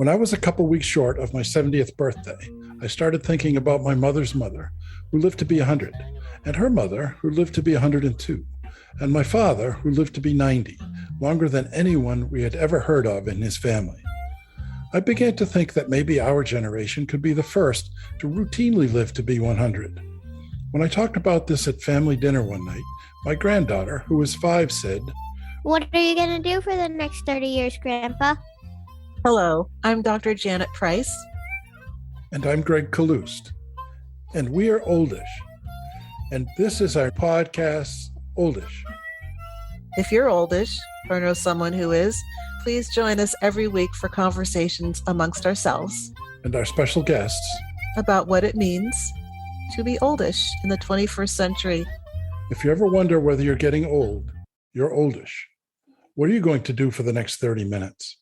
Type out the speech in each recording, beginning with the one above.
When I was a couple weeks short of my 70th birthday, I started thinking about my mother's mother, who lived to be 100, and her mother, who lived to be 102, and my father, who lived to be 90, longer than anyone we had ever heard of in his family. I began to think that maybe our generation could be the first to routinely live to be 100. When I talked about this at family dinner one night, my granddaughter, who was 5, said, "What are you going to do for the next 30 years, Grandpa?" Hello, I'm Dr. Janet Price. And I'm Gregg Kaloust. And we are Oldish. And this is our podcast, Oldish. If you're oldish or know someone who is, please join us every week for conversations amongst ourselves And our special guests about what it means to be oldish in the 21st century. If you ever wonder whether you're getting old, you're oldish. What are you going to do for the next 30 minutes?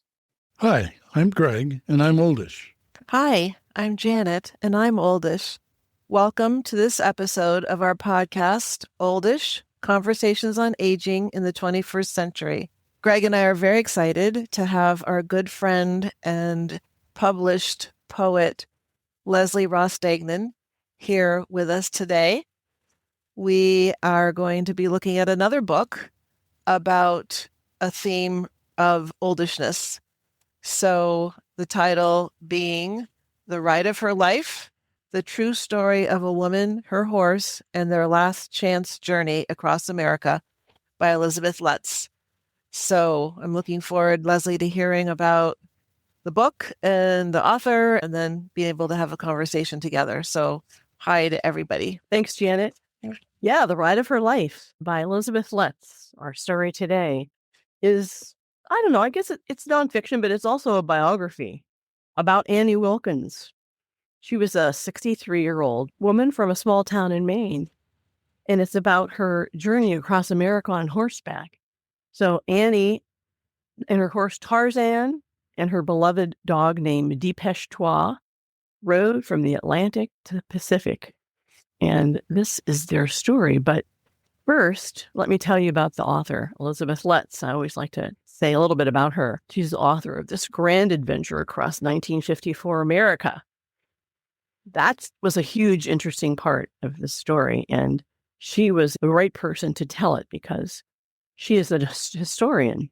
Hi, I'm Gregg, and I'm oldish. Hi, I'm Janet, and I'm oldish. Welcome to this episode of our podcast, Oldish, Conversations on Aging in the 21st Century. Gregg and I are very excited to have our good friend and published poet, Leslie Ross-Degnan, here with us today. We are going to be looking at another book about a theme of oldishness. So the title being The Ride of Her Life, The True Story of a Woman, Her Horse, and Their Last Chance Journey Across America by Elizabeth Letts. So I'm looking forward, Leslie, to hearing about the book and the author and then being able to have a conversation together. So hi to everybody. Thanks, Janet. Yeah, The Ride of Her Life by Elizabeth Letts. Our story today is, I don't know, I guess it's nonfiction, but it's also a biography about Annie Wilkins. She was a 63-year-old woman from a small town in Maine, and it's about her journey across America on horseback. So Annie and her horse Tarzan and her beloved dog named Dépêche-toi rode from the Atlantic to the Pacific. And this is their story. But first, let me tell you about the author, Elizabeth Letts. I always like to say a little bit about her. She's the author of this grand adventure across 1954 America. That was a huge, interesting part of the story. And she was the right person to tell it because she is a historian.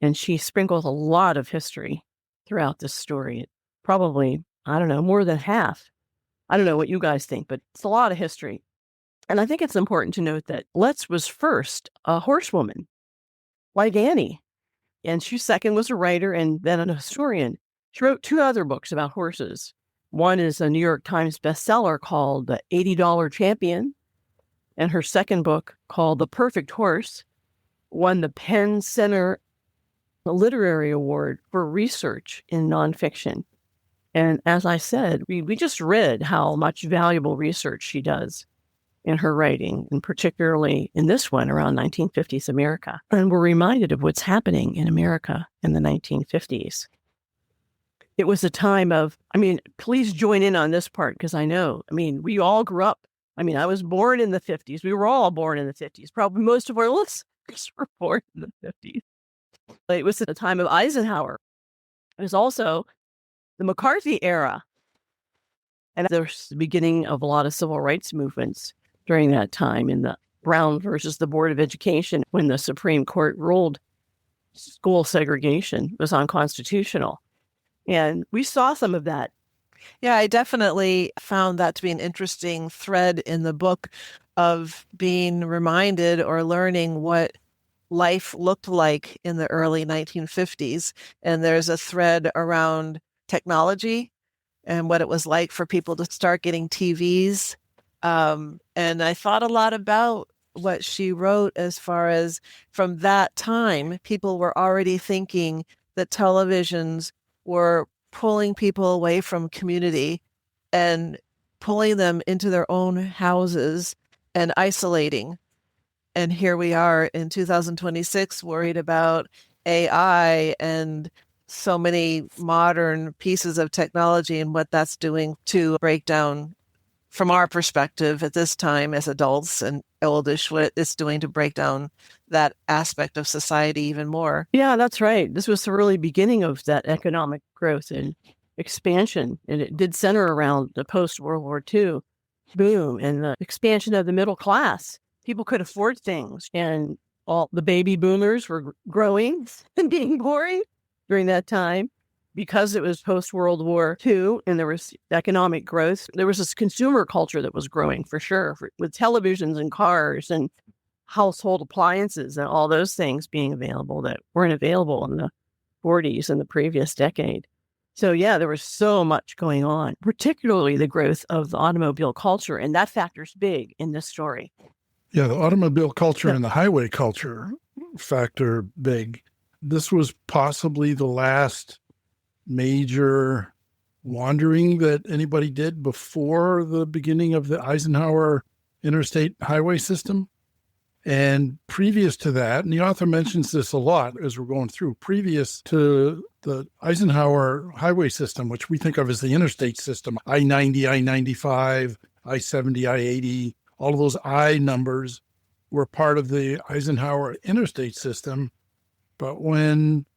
And she sprinkles a lot of history throughout this story. Probably, I don't know, more than half. I don't know what you guys think, but it's a lot of history. And I think it's important to note that Letts was first a horsewoman, like Annie. And she second was a writer and then a historian. She wrote 2 other books about horses. One is a New York Times bestseller called The $80 Champion. And her second book, called The Perfect Horse, won the Penn Center Literary Award for research in nonfiction. And as I said, we just read how much valuable research she does in her writing, and particularly in this one around 1950s America. And we're reminded of what's happening in America in the 1950s. It was a time of, please join in on this part because we all grew up. I was born in the 50s. We were all born in the 50s. Probably most of our listeners were born in the 50s. It was at the time of Eisenhower. It was also the McCarthy era. And there was the beginning of a lot of civil rights movements during that time in the Brown versus the Board of Education, when the Supreme Court ruled school segregation was unconstitutional. And we saw some of that. Yeah, I definitely found that to be an interesting thread in the book of being reminded or learning what life looked like in the early 1950s. And there's a thread around technology and what it was like for people to start getting TVs. And I thought a lot about what she wrote as far as from that time, people were already thinking that televisions were pulling people away from community and pulling them into their own houses and isolating. And here we are in 2026 worried about AI and so many modern pieces of technology and what that's doing to break down from our perspective at this time as adults and oldish, what it's doing to break down that aspect of society even more. Yeah, that's right. This was the really beginning of that economic growth and expansion. And it did center around the post-World War II boom and the expansion of the middle class. People could afford things, and all the baby boomers were growing and being born during that time. Because it was post-World War II and there was economic growth, there was this consumer culture that was growing for sure, with televisions and cars and household appliances and all those things being available that weren't available in the 40s and the previous decade. So yeah, there was so much going on, particularly the growth of the automobile culture. And that factor's big in this story. Yeah, the automobile culture and the highway culture factor big. This was possibly the last major wandering that anybody did before the beginning of the Eisenhower interstate highway system. And previous to that, and the author mentions this a lot as we're going through, previous to the Eisenhower highway system, which we think of as the interstate system, I-90, I-95, I-70, I-80, all of those I numbers were part of the Eisenhower interstate system. But when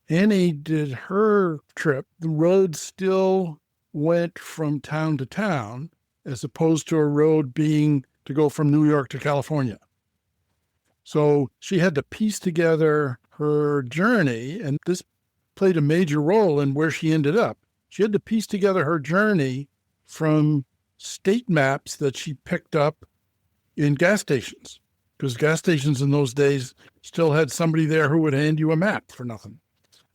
Annie did her trip, the road still went from town to town, as opposed to a road being to go from New York to California. So she had to piece together her journey, and this played a major role in where she ended up. She had to piece together her journey from state maps that she picked up in gas stations, because gas stations in those days still had somebody there who would hand you a map for nothing.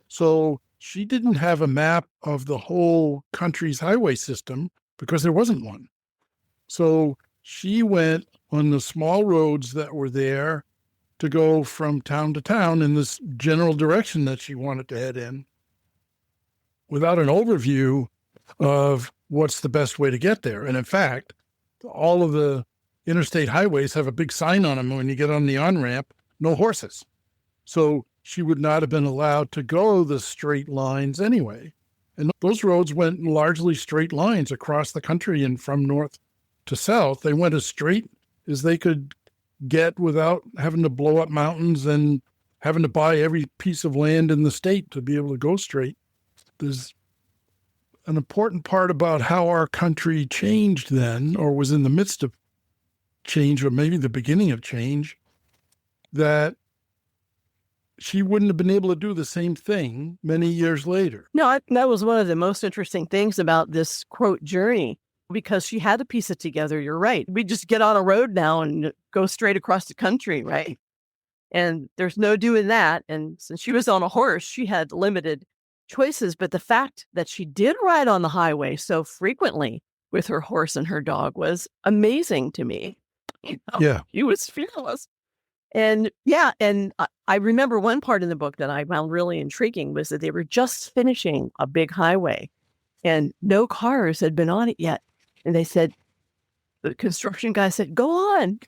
So she didn't have a map of the whole country's highway system because there wasn't one. So she went on the small roads that were there to go from town to town in this general direction that she wanted to head in, without an overview of what's the best way to get there. And in fact, all of the interstate highways have a big sign on them when you get on the on-ramp, no horses. So she would not have been allowed to go the straight lines anyway. And those roads went in largely straight lines across the country, and from north to south, they went as straight as they could get without having to blow up mountains and having to buy every piece of land in the state to be able to go straight. There's an important part about how our country changed then, or was in the midst of change, or maybe the beginning of change, that she wouldn't have been able to do the same thing many years later. No, that was one of the most interesting things about this quote journey, because she had to piece it together. You're right. We just get on a road now and go straight across the country, right? And there's no doing that. And since she was on a horse, she had limited choices. But the fact that she did ride on the highway so frequently with her horse and her dog was amazing to me. Yeah. She was fearless. And I remember one part in the book that I found really intriguing was that they were just finishing a big highway and no cars had been on it yet. And they said, the construction guy said, go on.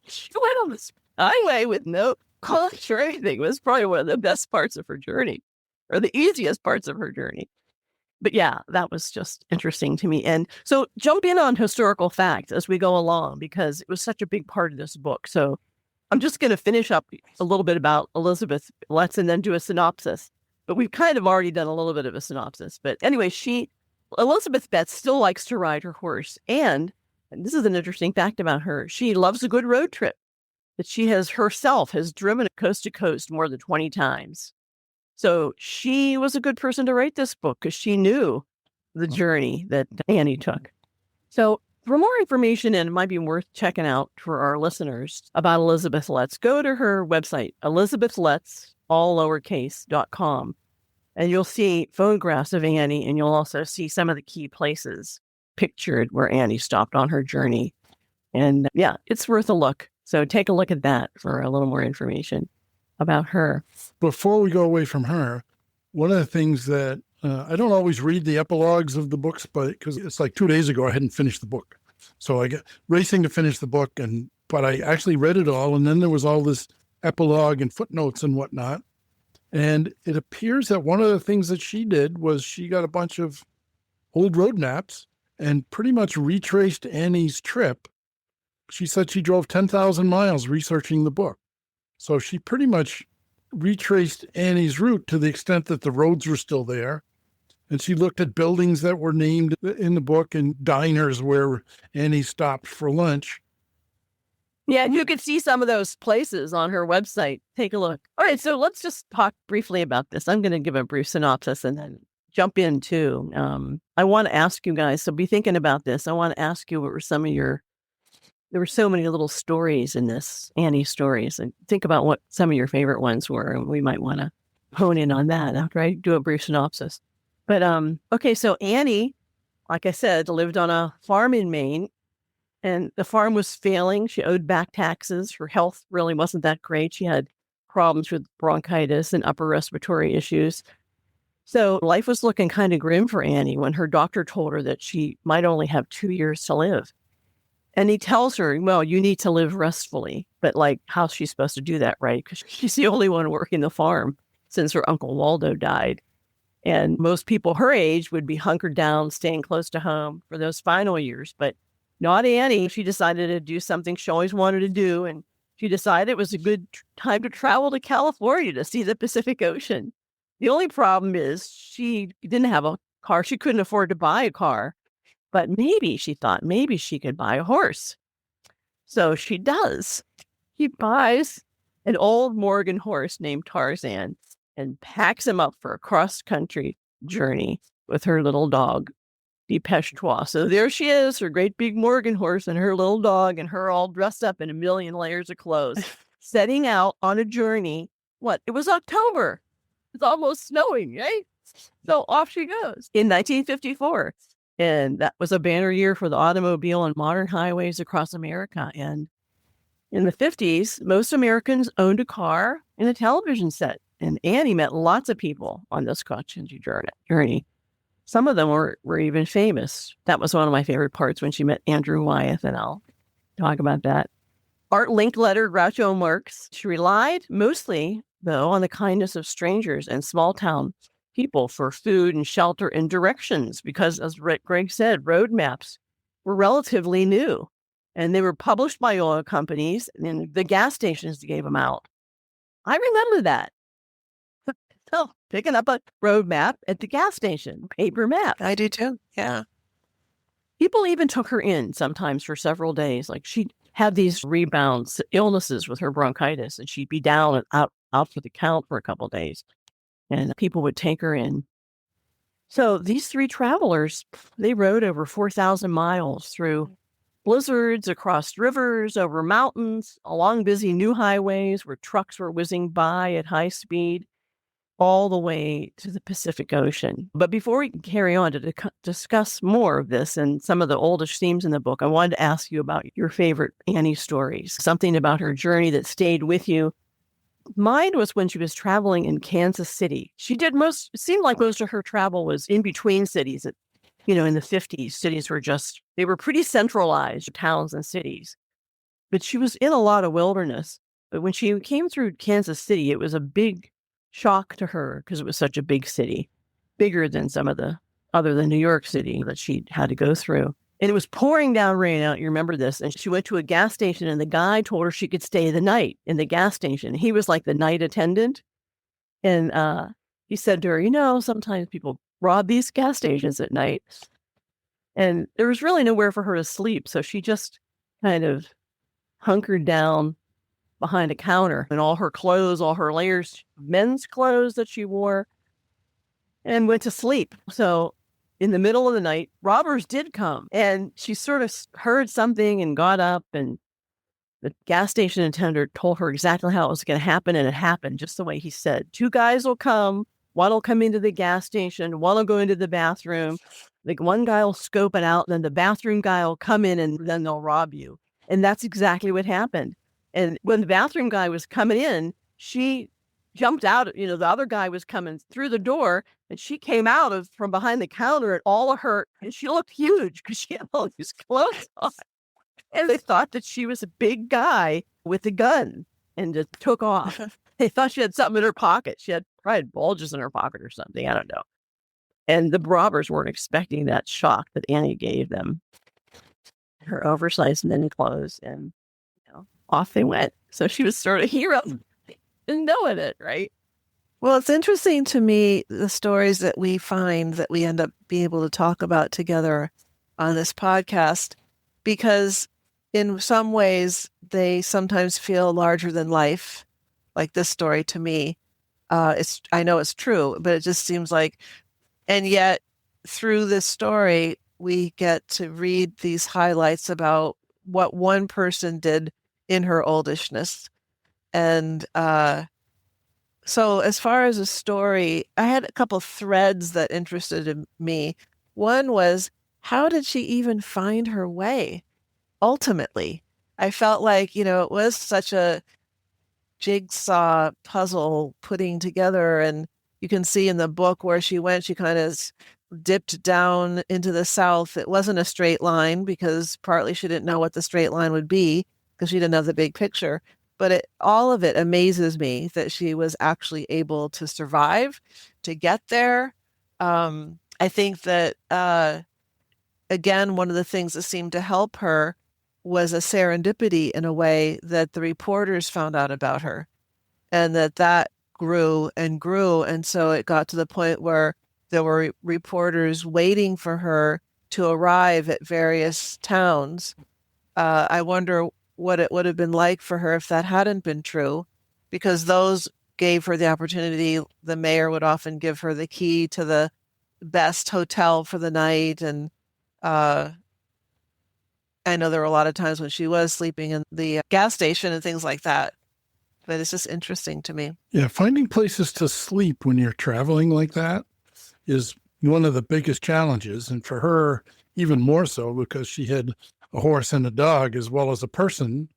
She went on this highway with no cars or anything. It was probably one of the best parts of her journey, or the easiest parts of her journey. But yeah, that was just interesting to me. And so jump in on historical facts as we go along, because it was such a big part of this book. So I'm just going to finish up a little bit about Elizabeth Letts and then do a synopsis. But we've kind of already done a little bit of a synopsis. But anyway, Elizabeth Betts still likes to ride her horse. And this is an interesting fact about her. She loves a good road trip, that she herself has driven coast to coast more than 20 times. So she was a good person to write this book because she knew the journey that Annie took. So for more information, and it might be worth checking out for our listeners about Elizabeth Letts, go to her website, elizabethletts, all lowercase.com, and you'll see photographs of Annie, and you'll also see some of the key places pictured where Annie stopped on her journey. And yeah, it's worth a look. So take a look at that for a little more information about her. Before we go away from her, one of the things that I don't always read the epilogues of the books, because it's like 2 days ago, I hadn't finished the book. So I get racing to finish the book, but I actually read it all. And then there was all this epilogue and footnotes and whatnot. And it appears that one of the things that she did was she got a bunch of old road maps and pretty much retraced Annie's trip. She said she drove 10,000 miles researching the book. So she pretty much retraced Annie's route to the extent that the roads were still there. And she looked at buildings that were named in the book and diners where Annie stopped for lunch. Yeah, you could see some of those places on her website. Take a look. All right, so let's just talk briefly about this. I'm going to give a brief synopsis and then jump in too. I want to ask you guys, so be thinking about this. I want to ask you what were some of your, there were so many little stories in this, Annie stories, and think about what some of your favorite ones were. And we might want to hone in on that after I do a brief synopsis. But okay, so Annie, like I said, lived on a farm in Maine. And the farm was failing. She owed back taxes. Her health really wasn't that great. She had problems with bronchitis and upper respiratory issues. So life was looking kind of grim for Annie when her doctor told her that she might only have 2 years to live. And he tells her, well, you need to live restfully. But like, how's she supposed to do that, right? Because she's the only one working the farm since her Uncle Waldo died. And most people her age would be hunkered down, staying close to home for those final years. But not Annie. She decided to do something she always wanted to do. And she decided it was a good time to travel to California to see the Pacific Ocean. The only problem is she didn't have a car. She couldn't afford to buy a car. But maybe, she thought, maybe she could buy a horse. So she does. She buys an old Morgan horse named Tarzan and packs him up for a cross-country journey with her little dog, Depeche Trois. So there she is, her great big Morgan horse and her little dog, and her all dressed up in a million layers of clothes, setting out on a journey. What? It was October. It's almost snowing, right? So off she goes in 1954. And that was a banner year for the automobile and modern highways across America. And in the 50s, most Americans owned a car and a television set. And Annie met lots of people on this cross-country journey. Some of them were even famous. That was one of my favorite parts when she met Andrew Wyeth, and I'll talk about that. Art Linkletter, Groucho Marx. She relied mostly, though, on the kindness of strangers and small-town people for food and shelter and directions because, as Greg said, road maps were relatively new. And they were published by oil companies, and the gas stations gave them out. I remember that. So, picking up a road map at the gas station, paper map. I do too. Yeah. People even took her in sometimes for several days. Like she'd have these rebounds, illnesses with her bronchitis, and she'd be down and out for the count for a couple of days. And people would take her in. So these three travelers, they rode over 4,000 miles through blizzards, across rivers, over mountains, along busy new highways where trucks were whizzing by at high speed, all the way to the Pacific Ocean. But before we carry on to discuss more of this and some of the oldish themes in the book, I wanted to ask you about your favorite Annie stories, something about her journey that stayed with you. Mine was when she was traveling in Kansas City. It seemed like most of her travel was in between cities. In the 50s, cities they were pretty centralized, towns and cities. But she was in a lot of wilderness. But when she came through Kansas City, it was a big shock to her because it was such a big city, bigger than other than New York City that she had to go through. And it was pouring down rain out. You remember this. And she went to a gas station and the guy told her she could stay the night in the gas station. He was like the night attendant. And he said to her, sometimes people rob these gas stations at night. And there was really nowhere for her to sleep. So she just kind of hunkered down behind a counter and all her clothes, all her layers, men's clothes that she wore, and went to sleep. So in the middle of the night, robbers did come, and she sort of heard something and got up, and the gas station attendant told her exactly how it was going to happen, and it happened just the way he said. 2 guys will come. One will come into the gas station. One will go into the bathroom. Like one guy will scope it out, and then the bathroom guy will come in, and then they'll rob you. And that's exactly what happened. And when the bathroom guy was coming in, she jumped out. The other guy was coming through the door, and she came out from behind the counter and all of her, and she looked huge because she had all these clothes on. And they thought that she was a big guy with a gun and just took off. They thought she had something in her pocket. She had probably bulges in her pocket or something. I don't know. And the robbers weren't expecting that shock that Annie gave them. Her oversized mini clothes, and off they went. So she was sort of hero and knowing it, right? Well, it's interesting to me, the stories that we find that we end up being able to talk about together on this podcast, because in some ways they sometimes feel larger than life, like this story to me. I know it's true, but it just seems like, and yet through this story, we get to read these highlights about what one person did in her oldishness. And so as far as a story, I had a couple threads that interested me. One was, how did she even find her way? Ultimately, I felt like, it was such a jigsaw puzzle putting together. And you can see in the book where she went, she kind of dipped down into the south. It wasn't a straight line because partly she didn't know what the straight line would be because she didn't have the big picture. But all of it amazes me that she was actually able to survive, to get there. I think that, again, one of the things that seemed to help her was a serendipity in a way that the reporters found out about her, and that grew and grew. And so it got to the point where there were reporters waiting for her to arrive at various towns. I wonder what it would have been like for her if that hadn't been true, because those gave her the opportunity. The mayor would often give her the key to the best hotel for the night. And I know there were a lot of times when she was sleeping in the gas station and things like that. But it's just interesting to me. Yeah, finding places to sleep when you're traveling like that is one of the biggest challenges. And for her, even more so, because she had a horse and a dog as well as a person,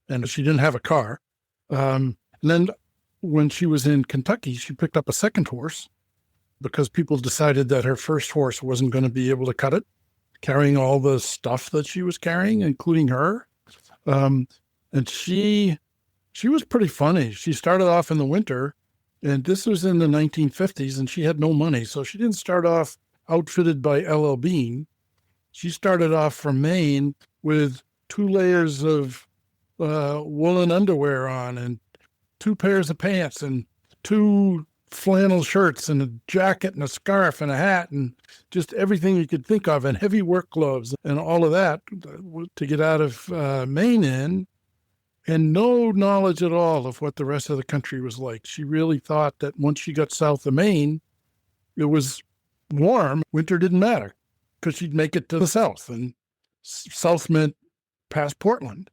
and she didn't have a car. And then when she was in Kentucky, she picked up a second horse because people decided that her first horse wasn't going to be able to cut it, carrying all the stuff that she was carrying, including her. And she was pretty funny. She started off in the winter, and this was in the 1950s, and she had no money. So she didn't start off outfitted by L.L. Bean. She started off from Maine with 2 layers of woolen underwear on, and 2 pairs of pants, and 2 flannel shirts, and a jacket, and a scarf, and a hat, and just everything you could think of, and heavy work gloves, and all of that to get out of Maine in, and no knowledge at all of what the rest of the country was like. She really thought that once she got south of Maine, it was warm. Winter didn't matter because she'd make it to the south, and south meant past Portland.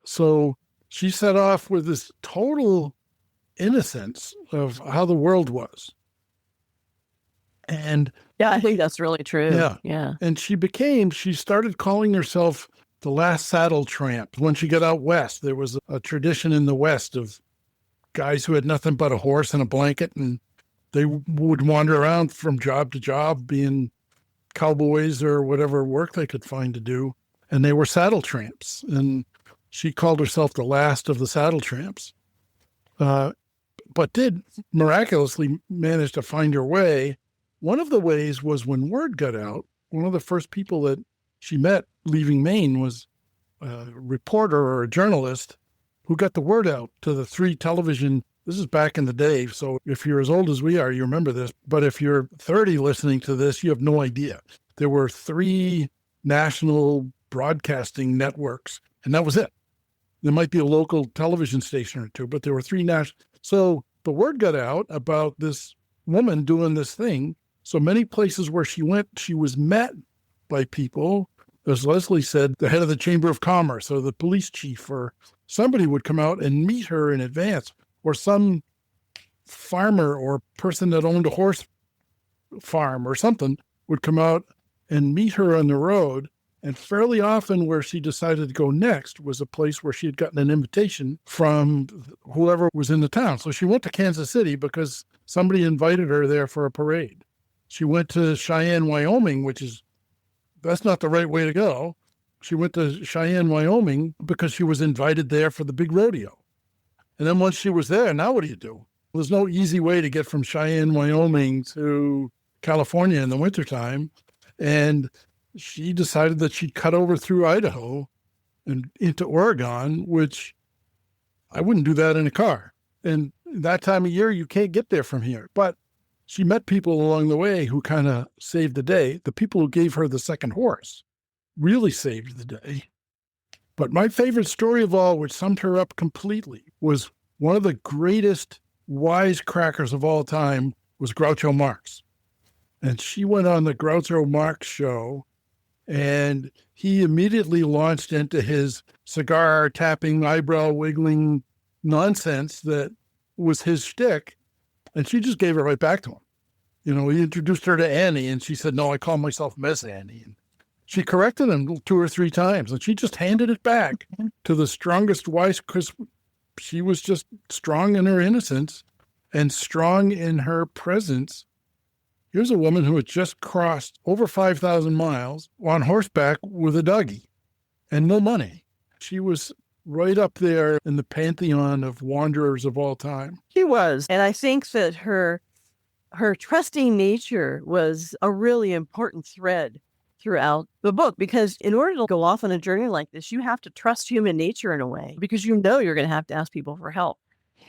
So she set off with this total innocence of how the world was. And yeah, I think that's really true. Yeah. And she started calling herself the last saddle tramp. When she got out west, there was a tradition in the West of guys who had nothing but a horse and a blanket, and they would wander around from job to job being cowboys or whatever work they could find to do. And they were saddle tramps. And she called herself the last of the saddle tramps. But did miraculously manage to find her way. One of the ways was when word got out, one of the first people that she met leaving Maine was a reporter or a journalist who got the word out to the 3 television. This is back in the day, so if you're as old as we are, you remember this. But if you're 30 listening to this, you have no idea. There were 3 national broadcasting networks, and that was it. There might be a local television station or 2, but there were 3 national. So the word got out about this woman doing this thing. So many places where she went, she was met by people. As Leslie said, the head of the Chamber of Commerce or the police chief or somebody would come out and meet her in advance, or some farmer or person that owned a horse farm or something would come out and meet her on the road. And fairly often where she decided to go next was a place where she had gotten an invitation from whoever was in the town. So she went to Kansas City because somebody invited her there for a parade. She went to Cheyenne, Wyoming, that's not the right way to go. She went to Cheyenne, Wyoming because she was invited there for the big rodeo. And then once she was there, now what do you do? There's no easy way to get from Cheyenne, Wyoming to California in the wintertime. And she decided that she'd cut over through Idaho and into Oregon, which I wouldn't do that in a car. And that time of year, you can't get there from here. But she met people along the way who kind of saved the day. The people who gave her the second horse really saved the day. But my favorite story of all, which summed her up completely, was one of the greatest wisecrackers of all time was Groucho Marx. And she went on the Groucho Marx show, and he immediately launched into his cigar tapping, eyebrow wiggling nonsense that was his shtick. And she just gave it right back to him. You know, he introduced her to Annie, and she said, "No, I call myself Mesannie." And she corrected him 2 or 3 times, and she just handed it back to the strongest wise, because she was just strong in her innocence and strong in her presence. Here's a woman who had just crossed over 5,000 miles on horseback with a doggie and no money. She was right up there in the pantheon of wanderers of all time. She was. And I think that her trusting nature was a really important thread throughout the book, because in order to go off on a journey like this, you have to trust human nature in a way, because you know you're going to have to ask people for help.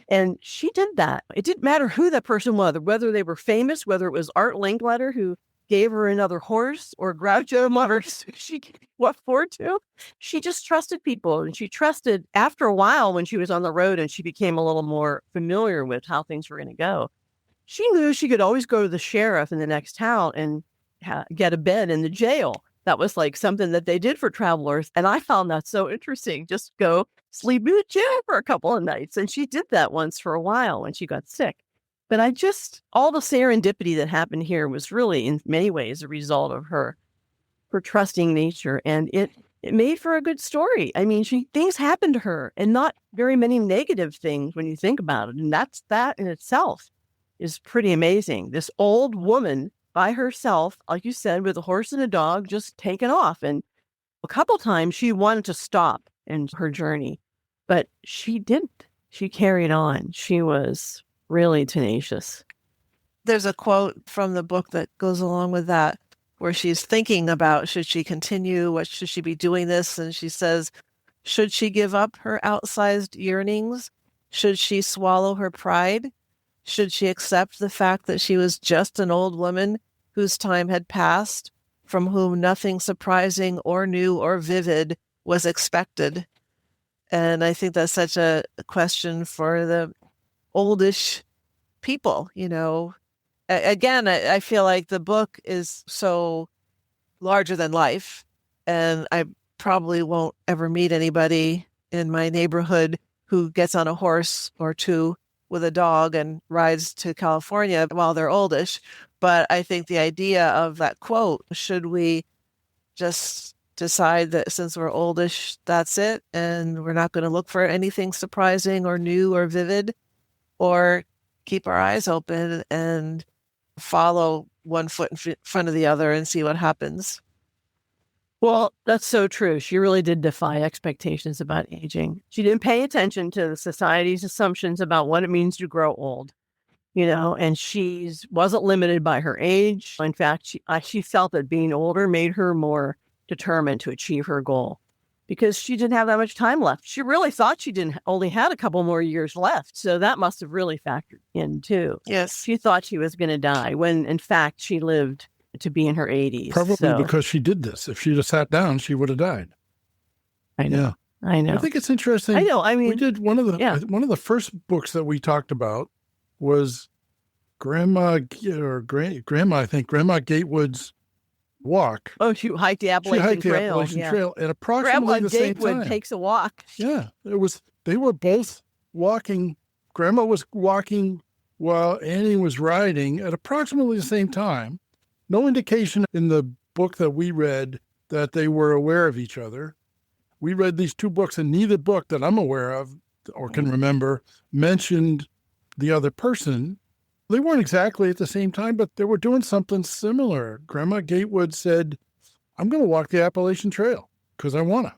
And she did that. It didn't matter who that person was, whether they were famous, whether it was Art Linkletter who gave her another horse, or Groucho Marx she what for to. She just trusted people, and she trusted after a while when she was on the road and she became a little more familiar with how things were going to go. She knew she could always go to the sheriff in the next town and get a bed in the jail. That was like something that they did for travelers. And I found that so interesting. Just go sleep in the jail for a couple of nights. And she did that once for a while when she got sick. But all the serendipity that happened here was really in many ways a result of her trusting nature. And it made for a good story. I mean, things happened to her, and not very many negative things when you think about it. And that in itself is pretty amazing. This old woman by herself, like you said, with a horse and a dog, just taken off. And a couple times she wanted to stop in her journey, but she didn't. She carried on. She was really tenacious. There's a quote from the book that goes along with that, where she's thinking about, should she continue? What should she be doing this? And she says, should she give up her outsized yearnings? Should she swallow her pride? Should she accept the fact that she was just an old woman whose time had passed, from whom nothing surprising or new or vivid was expected? And I think that's such a question for the oldish people, you know. Again, I feel like the book is so larger than life, and I probably won't ever meet anybody in my neighborhood who gets on a horse or two with a dog and rides to California while they're oldish. But I think the idea of that quote, should we just decide that since we're oldish, that's it, and we're not going to look for anything surprising or new or vivid, or keep our eyes open and follow one foot in front of the other and see what happens? Well, that's so true. She really did defy expectations about aging. She didn't pay attention to the society's assumptions about what it means to grow old, you know, and she wasn't limited by her age. In fact, she felt that being older made her more determined to achieve her goal, because she didn't have that much time left. She really thought she only had a couple more years left. So that must have really factored in too. Yes. She thought she was going to die when in fact she lived to be in her 80s. Probably because she did this. If she'd have sat down, she would have died. I know. Yeah. I know. I think it's interesting. I know. I mean, we did one of the first books that we talked about was Grandma Gatewood's Walk. Oh, she hiked the Appalachian Trail. At approximately Grandma the same Gatewood time. takes a walk. Yeah, they were both walking. Grandma was walking while Annie was riding at approximately the same time. No indication in the book that we read that they were aware of each other. We read these two books, and neither book that I'm aware of or can remember mentioned the other person. They weren't exactly at the same time, but they were doing something similar. Grandma Gatewood said, I'm going to walk the Appalachian Trail because I want to.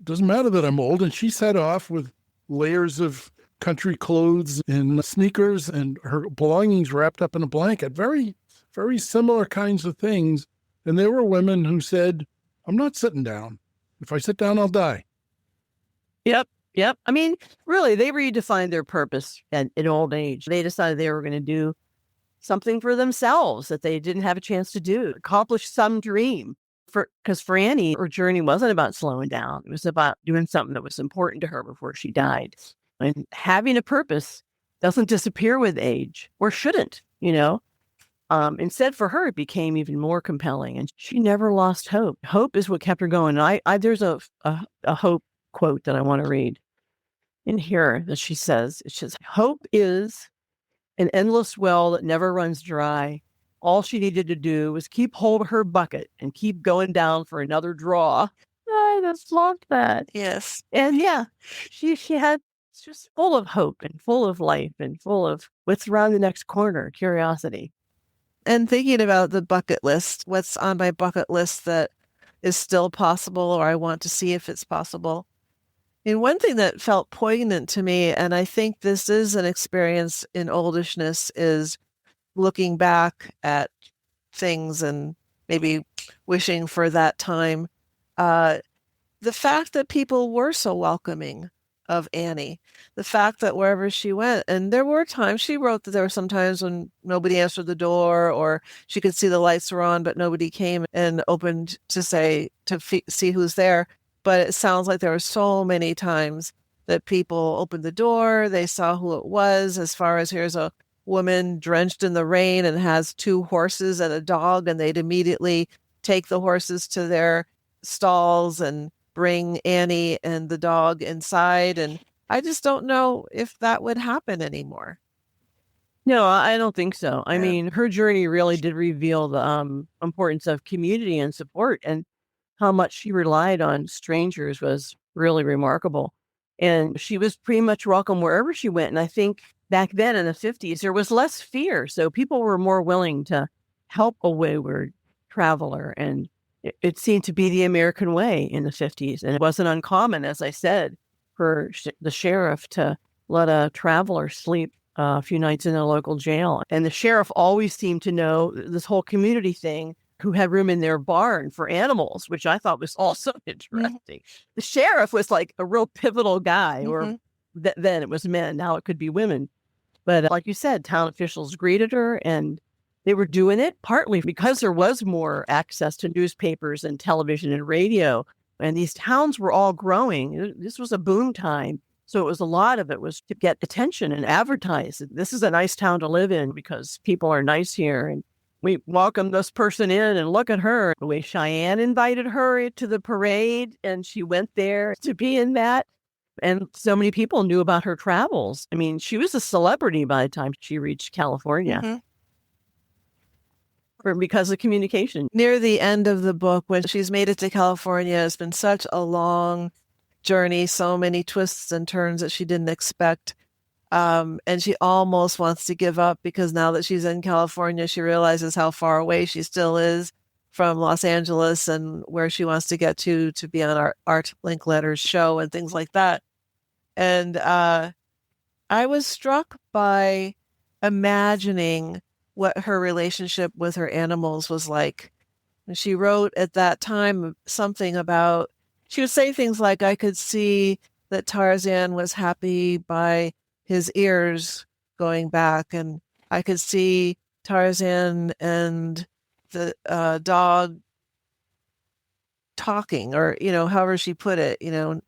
It doesn't matter that I'm old. And she set off with layers of country clothes and sneakers and her belongings wrapped up in a blanket. Very, very similar kinds of things. And there were women who said, I'm not sitting down. If I sit down, I'll die. Yep. Yep. I mean, really, they redefined their purpose in old age. They decided they were going to do something for themselves that they didn't have a chance to do, accomplish some dream. Because for Annie, her journey wasn't about slowing down. It was about doing something that was important to her before she died. And having a purpose doesn't disappear with age, or shouldn't, Instead, for her, it became even more compelling, and she never lost hope. Hope is what kept her going. There's a hope quote that I want to read in here that she says. It says, "Hope is an endless well that never runs dry. All she needed to do was keep hold of her bucket and keep going down for another draw." I just loved that. Yes. And yeah, she had just full of hope and full of life and full of what's around the next corner, curiosity. And thinking about the bucket list, what's on my bucket list that is still possible, or I want to see if it's possible. And one thing that felt poignant to me, and I think this is an experience in oldishness, is looking back at things and maybe wishing for that time. The fact that people were so welcoming of Annie, the fact that wherever she went, and there were times, she wrote that there were some times when nobody answered the door, or she could see the lights were on, but nobody came and opened to see who's there. But it sounds like there were so many times that people opened the door, they saw who it was, as far as here's a woman drenched in the rain and has 2 horses and a dog, and they'd immediately take the horses to their stalls and bring Annie and the dog inside. And I just don't know if that would happen anymore. No, I don't think so. I Yeah. mean, her journey really did reveal the importance of community and support, and how much she relied on strangers was really remarkable. And she was pretty much welcome wherever she went. And I think back then in the 50s, there was less fear. So people were more willing to help a wayward traveler. And it seemed to be the American way in the 50s. And it wasn't uncommon, as I said, for the sheriff to let a traveler sleep a few nights in a local jail. And the sheriff always seemed to know this whole community thing, who had room in their barn for animals, which I thought was also interesting. The sheriff was like a real pivotal guy, or then it was men. Now it could be women. But like you said, town officials greeted her, and they were doing it partly because there was more access to newspapers and television and radio, and these towns were all growing. This was a boom time. So a lot of it was to get attention and advertise. This is a nice town to live in because people are nice here, and we welcome this person in, and look at her. The way Cheyenne invited her to the parade, and she went there to be in that. And so many people knew about her travels. I mean, she was a celebrity by the time she reached California. Because of communication. Near the end of the book, when she's made it to California, it's been such a long journey, so many twists and turns that she didn't expect. And she almost wants to give up, because now that she's in California, she realizes how far away she still is from Los Angeles and where she wants to get to be on our Art Linkletter's show and things like that. And I was struck by imagining what her relationship with her animals was like. And she wrote at that time something about, she would say things like, I could see that Tarzan was happy by his ears going back, and I could see Tarzan and the dog talking, or, however she put it,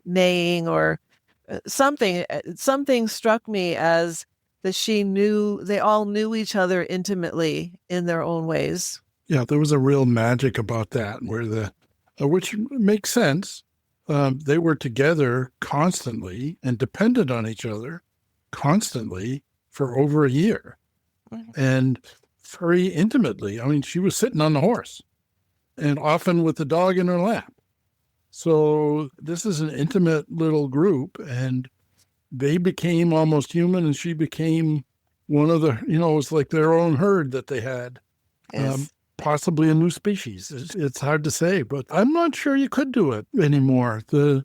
neighing or something. Something struck me as that they all knew each other intimately in their own ways. Yeah, there was a real magic about that, which makes sense. They were together constantly and depended on each other constantly for over a year, and very intimately. I mean, she was sitting on the horse and often with the dog in her lap. So this is an intimate little group, and they became almost human, and she became one of the, it was like their own herd that they had. Yes. Possibly a new species. It's hard to say, but I'm not sure you could do it anymore. The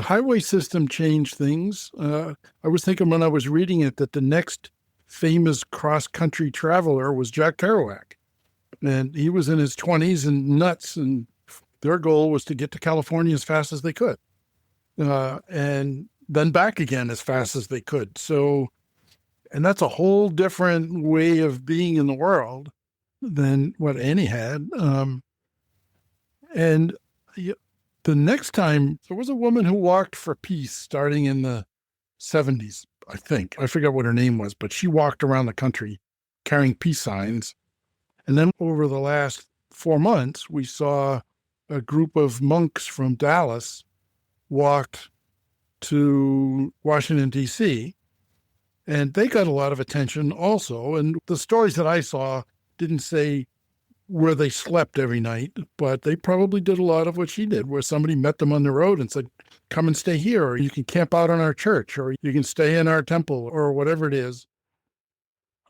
highway system changed things. I was thinking when I was reading it that the next famous cross-country traveler was Jack Kerouac. And he was in his 20s and nuts, and their goal was to get to California as fast as they could, and then back again as fast as they could. So, and that's a whole different way of being in the world than what Annie had. And the next time, there was a woman who walked for peace starting in the 70s, I think. I forget what her name was, but she walked around the country carrying peace signs. And then over the last 4 months, we saw a group of monks from Dallas walked to Washington, D.C., and they got a lot of attention also. And the stories that I saw didn't say where they slept every night, but they probably did a lot of what she did, where somebody met them on the road and said, come and stay here, or you can camp out on our church, or you can stay in our temple, or whatever it is.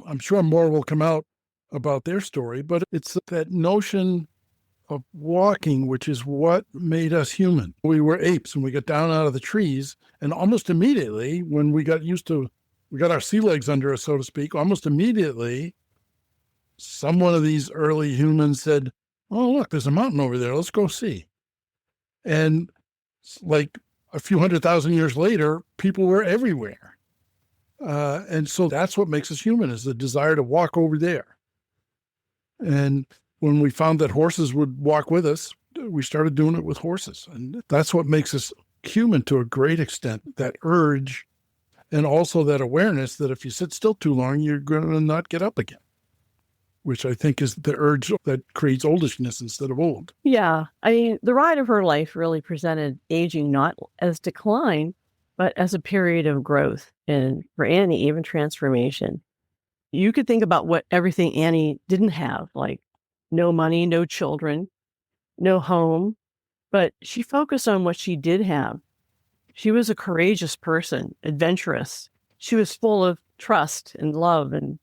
I'm sure more will come out about their story, but it's that notion of walking, which is what made us human. We were apes and we got down out of the trees, and almost immediately when we got our sea legs under us, so to speak, almost immediately, one of these early humans said, oh, look, there's a mountain over there. Let's go see. And like a few 100,000 years later, people were everywhere. And so that's what makes us human, is the desire to walk over there. And when we found that horses would walk with us, we started doing it with horses. And that's what makes us human to a great extent, that urge, and also that awareness that if you sit still too long, you're going to not get up again, which I think is the urge that creates oldishness instead of old. Yeah. I mean, the ride of her life really presented aging not as decline, but as a period of growth, and for Annie, even transformation. You could think about what everything Annie didn't have, like no money, no children, no home, but she focused on what she did have. She was a courageous person, adventurous. She was full of trust and love and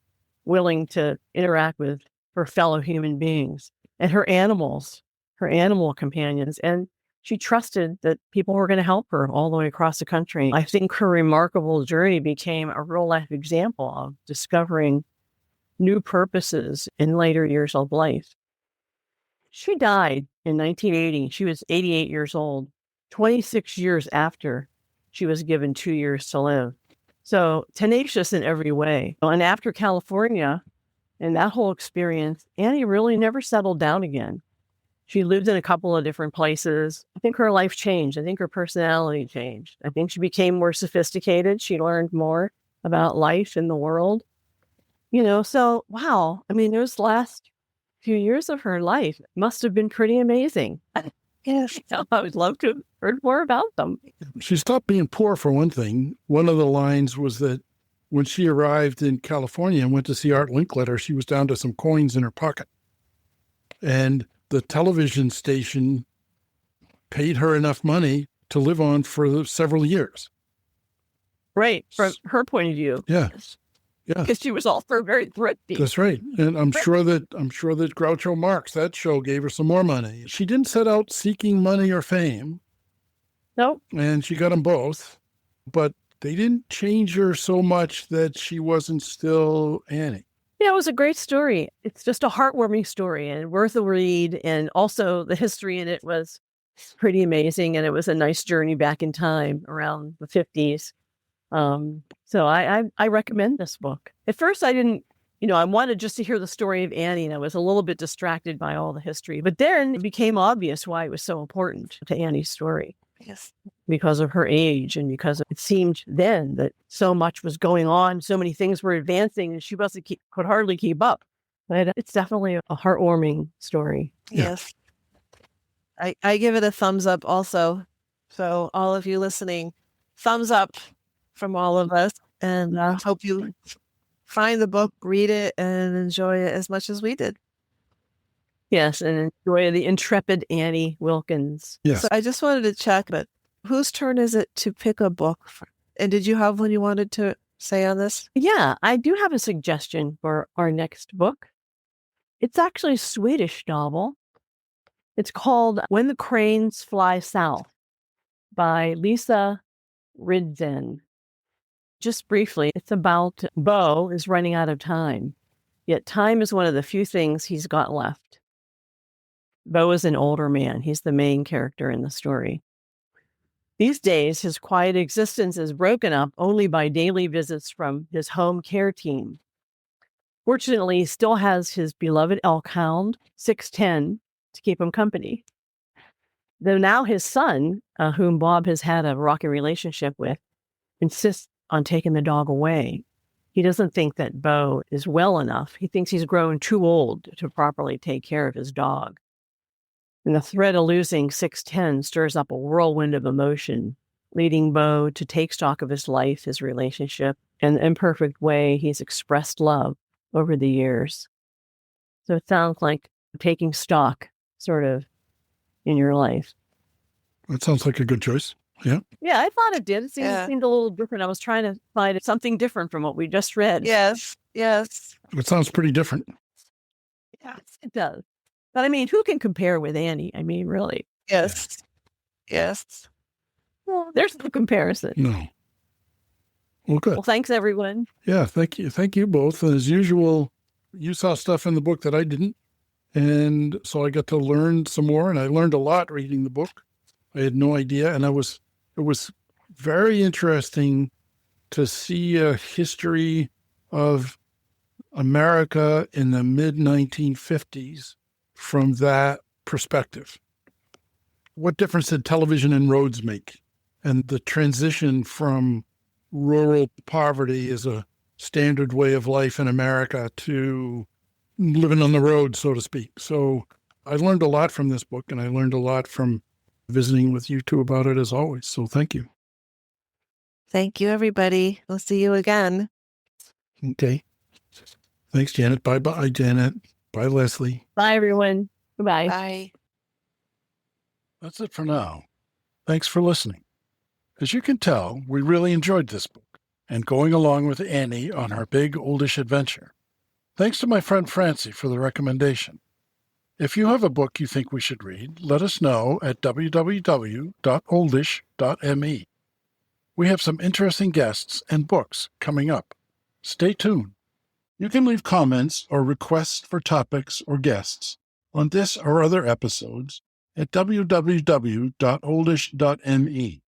willing to interact with her fellow human beings and her animals, her animal companions. And she trusted that people were going to help her all the way across the country. I think her remarkable journey became a real life example of discovering new purposes in later years of life. She died in 1980. She was 88 years old, 26 years after she was given 2 years to live. So tenacious in every way. And after California and that whole experience, Annie really never settled down again. She lived in a couple of different places. I think her life changed. I think her personality changed. I think she became more sophisticated. She learned more about life in the world. So, wow. I mean, those last few years of her life must have been pretty amazing. Yes. I would love to have heard more about them. She stopped being poor, for one thing. One of the lines was that when she arrived in California and went to see Art Linkletter, she was down to some coins in her pocket. And the television station paid her enough money to live on for several years. Right. From her point of view. Yeah. Yeah. Because she was also very thrifty. That's right. And I'm sure that Groucho Marx, that show, gave her some more money. She didn't set out seeking money or fame. Nope. And she got them both. But they didn't change her so much that she wasn't still Annie. Yeah, it was a great story. It's just a heartwarming story and worth a read. And also the history in it was pretty amazing. And it was a nice journey back in time around the 50s. So I recommend this book. At first I didn't, I wanted just to hear the story of Annie, and I was a little bit distracted by all the history. But then it became obvious why it was so important to Annie's story. Yes. Because of her age, and because it seemed then that so much was going on, so many things were advancing, and she could hardly keep up. But it's definitely a heartwarming story. Yes. I give it a thumbs up also. So all of you listening, thumbs up from all of us, and I hope you find the book, read it, and enjoy it as much as we did. Yes, and enjoy the intrepid Annie Wilkins. Yes. So I just wanted to check, but whose turn is it to pick a book? And did you have one you wanted to say on this? Yeah, I do have a suggestion for our next book. It's actually a Swedish novel. It's called When the Cranes Fly South by Lisa Ridzen. Just briefly, it's about Bo is running out of time. Yet time is one of the few things he's got left. Bo is an older man. He's the main character in the story. These days, his quiet existence is broken up only by daily visits from his home care team. Fortunately, he still has his beloved elk hound, 610, to keep him company. Though now his son, whom Bob has had a rocky relationship with, insists on taking the dog away. He doesn't think that Bo is well enough. He thinks he's grown too old to properly take care of his dog. And the threat of losing 610 stirs up a whirlwind of emotion, leading Bo to take stock of his life, his relationship, and the imperfect way he's expressed love over the years. So it sounds like taking stock, sort of, in your life. That sounds like a good choice. Yeah. Yeah, I thought it did. It seemed a little different. I was trying to find something different from what we just read. Yes. It sounds pretty different. Yes, it does. But I mean, who can compare with Annie? I mean, really. Yes. Well, there's no comparison. No. Well, good. Well, thanks, everyone. Yeah, thank you. Thank you both. As usual, you saw stuff in the book that I didn't. And so I got to learn some more, and I learned a lot reading the book. I had no idea. And it was very interesting to see a history of America in the mid-1950s from that perspective. What difference did television and roads make? And the transition from rural poverty as a standard way of life in America to living on the road, so to speak. So I learned a lot from this book, and I learned a lot from visiting with you two about it, as always. So thank you. Thank you, everybody. We'll see you again. Okay. Thanks, Janet. Bye-bye, Janet. Bye, Leslie. Bye, everyone. Goodbye. Bye. That's it for now. Thanks for listening. As you can tell, we really enjoyed this book and going along with Annie on her big oldish adventure. Thanks to my friend Francie for the recommendation. If you have a book you think we should read, let us know at www.oldish.me. We have some interesting guests and books coming up. Stay tuned. You can leave comments or requests for topics or guests on this or other episodes at www.oldish.me.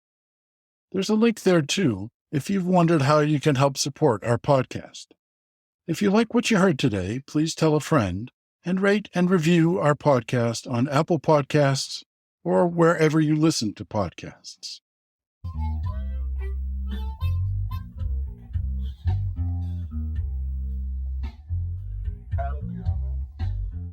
There's a link there, too, if you've wondered how you can help support our podcast. If you like what you heard today, please tell a friend and rate and review our podcast on Apple Podcasts or wherever you listen to podcasts.